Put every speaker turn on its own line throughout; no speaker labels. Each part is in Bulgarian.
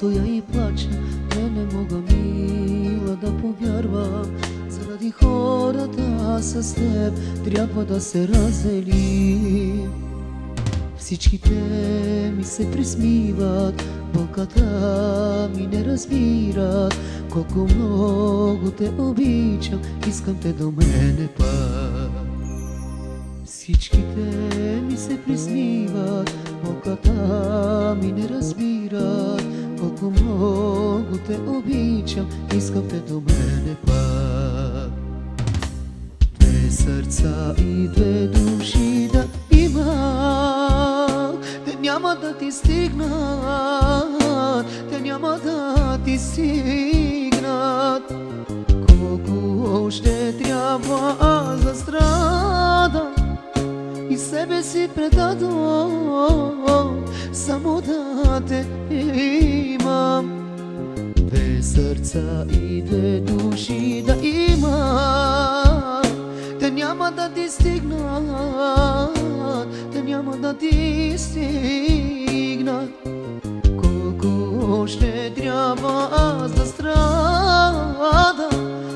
стоя и плача, не мога мила да повярвам. Заради хората с теб трябва да се разделим. Всичките ми се присмиват, болката ми не разбират. Колко много те обичам, искам те до мене пак. Всичките ми се присмиват, болката ми не разбират. Колко много те обичам, искам те до мене пак. Две сърца и две души да има, те няма да ти стигнат, те няма да ти стигнат. Колко още трябва аз да страдам и себе си предадам, само да те имам. Две сърца и две души да има, те няма да ти стигнат, те няма да ти стигнат. Колко още трябва аз да страдам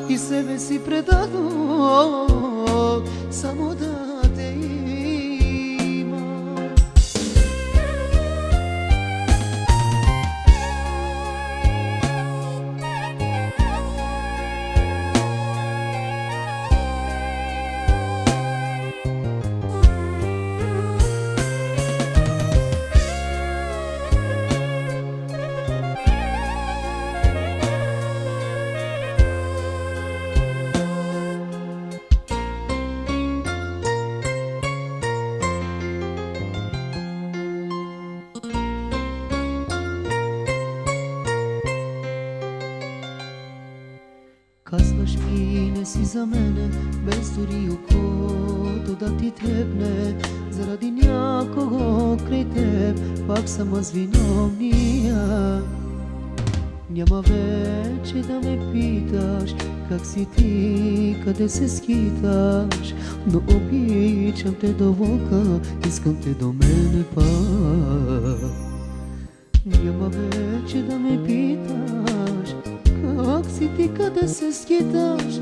и себе си предадам, само да те имам. Казваш ми не си за мене, без дори окото да ти трепне. Заради някого край теб, пак съм аз виновния. Няма вече да ме питаш как си ти, къде се скиташ, но обичам те до вълка, искам те до мене пак. Няма вече да ме питаш как си ти, къде се скиташ,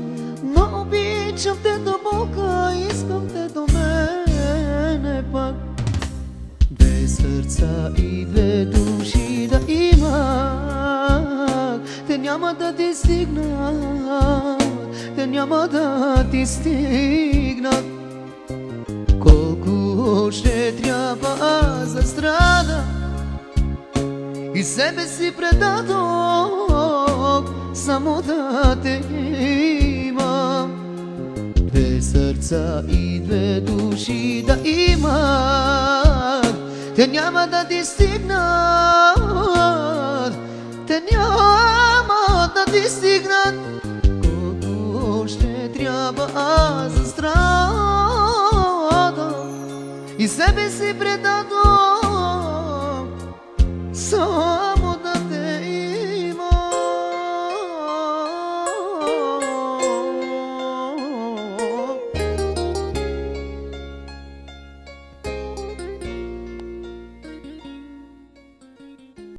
но обичам те до болка, искам те до мене пак. Две сърца и две души да имах, те няма да ти стигнат, те няма да ти стигнат. Колко още трябва аз да страдам и себе си предадох, само да те имам. Две сърца и две души да имат, те няма да ти стигнат, те няма да ти стигнат. Колко още трябва аз да страдам и себе си предадох,